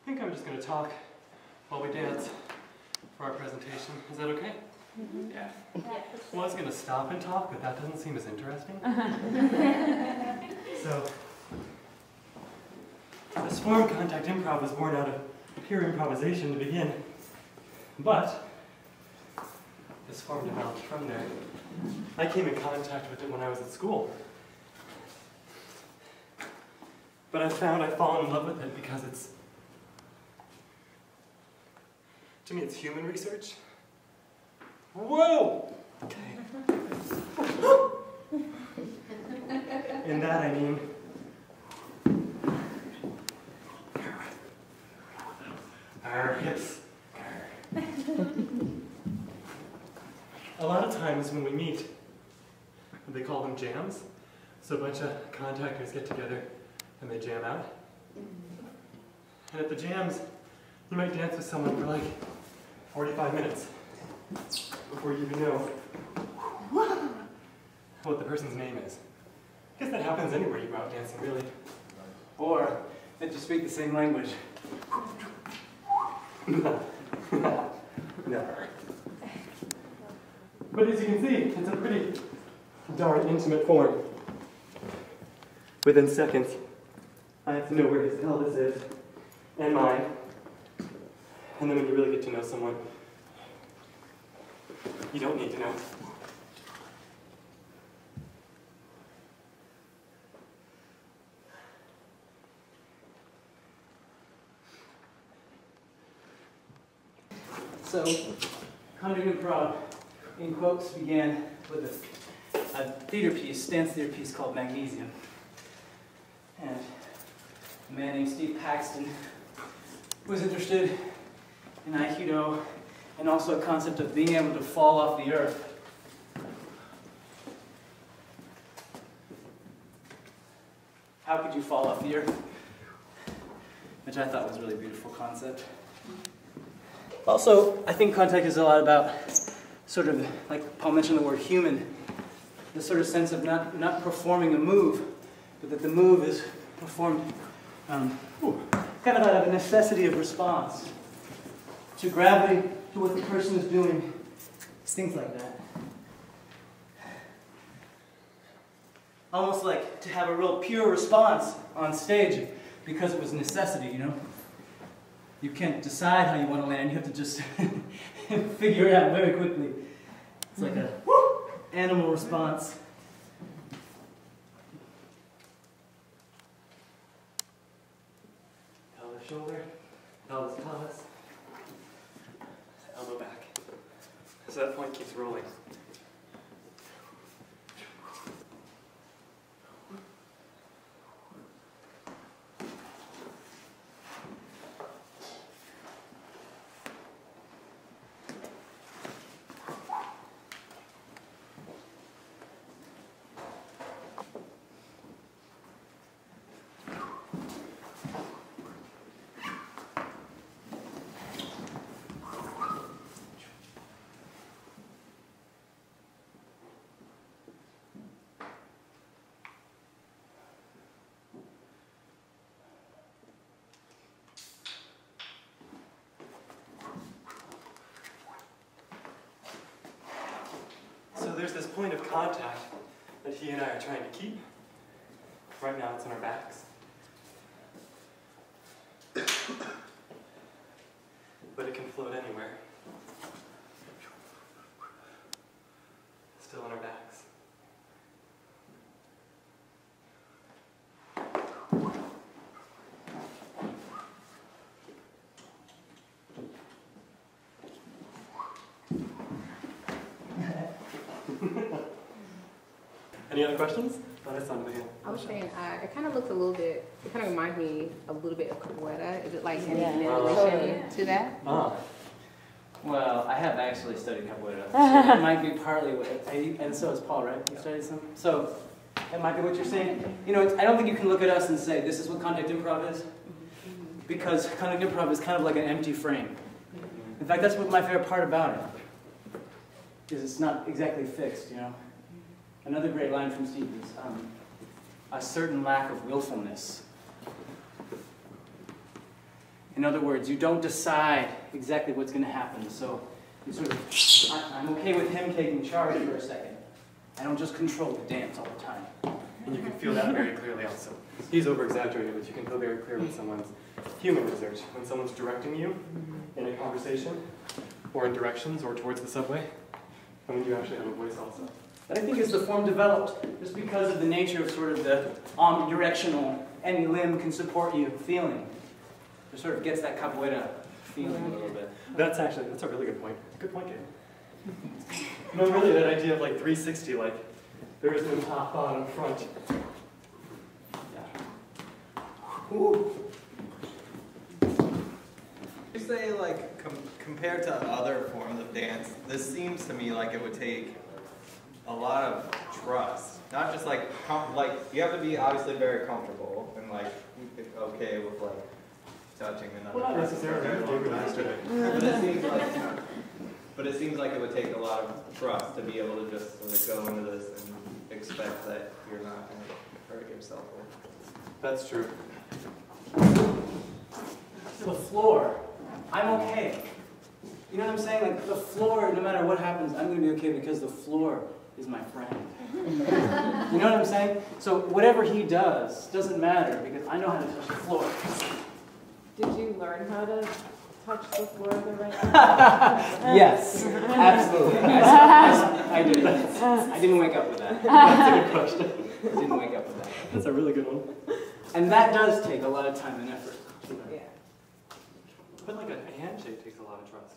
think I'm just going to talk while we dance for our presentation. Is that okay? Mm-hmm. Yeah. Well, I was going to stop and talk, but that doesn't seem as interesting. So, this form, contact improv, was born out of pure improvisation to begin. But this form developed from there. I came in contact with it when I was at school. But I found I've fallen in love with it because it's, to me, it's human research. Whoa! Okay. In that I mean, our hips. A lot of times when we meet, they call them jams. So a bunch of contactors get together and they jam out. And at the jams, you might dance with someone for like 45 minutes before you even know what the person's name is. I guess that happens anywhere you go out dancing, really. Or that you speak the same language. Never. But as you can see, it's a pretty darn intimate form. Within seconds, I have to know where his pelvis is, and mine. And then when you really get to know someone, you don't need to know. So, conduct improv, in quotes, began with a theater piece, dance theater piece called Magnesium. And a man named Steve Paxton was interested in Aikido and also a concept of being able to fall off the earth. How could you fall off the earth? Which I thought was a really beautiful concept. Also, I think contact is a lot about sort of, like Paul mentioned the word human, the sort of sense of not performing a move, but that the move is performed kind of out of a necessity of response to gravity, to what the person is doing, things like that. Almost like to have a real pure response on stage because it was necessity, you know? You can't decide how you want to land, you have to just figure it out very quickly. It's like a animal response. Pelvis shoulder, pelvis pelvis, elbow back. So that point keeps rolling. So there's this point of contact that he and I are trying to keep. Right now it's on our backs. But it can float anywhere. Still on our backs. Any other questions? I was saying, it kind of looks a little bit, it kind of reminds me a little bit of capoeira. Is it like any relation to that? Well, I have actually studied capoeira. So it might be partly what, and so has Paul, right? You studied some? So that might be what you're saying. You know, I don't think you can look at us and say, this is what contact improv is. Because contact improv is kind of like an empty frame. In fact, that's what my favorite part about it. Is it's not exactly fixed, you know? Another great line from Steve is, a certain lack of willfulness. In other words, you don't decide exactly what's going to happen. So you sort of, I'm okay with him taking charge for a second. I don't just control the dance all the time. And you can feel that very clearly also. He's over-exaggerated, but you can feel very clear when someone's human research, when someone's directing you in a conversation, or in directions, or towards the subway. I mean, you actually have a voice also. But I think as the form developed, just because of the nature of sort of the omnidirectional, any limb can support you feeling, it sort of gets that capoeira feeling a little bit. That's a really good point. Good point, Gabe. No, really, that idea of like 360, like there is no top, bottom, front. Yeah. Ooh. You say like compared to other forms of dance, this seems to me like it would take a lot of trust. Not just like you have to be obviously very comfortable and like okay with like touching another Well, not necessarily. But it seems like it would take a lot of trust to be able to just sort of go into this and expect that you're not going to hurt yourself. That's true. The floor, I'm okay. You know what I'm saying? Like the floor, no matter what happens, I'm going to be okay because the floor is my friend. You know what I'm saying? So whatever he does doesn't matter because I know how to touch the floor. Did you learn how to touch the floor the right way? Yes, absolutely. I did. I didn't wake up with that. That's a good question. I didn't wake up with that. That's a really good one. And that does take a lot of time and effort. Yeah. But like a handshake takes a lot of trust.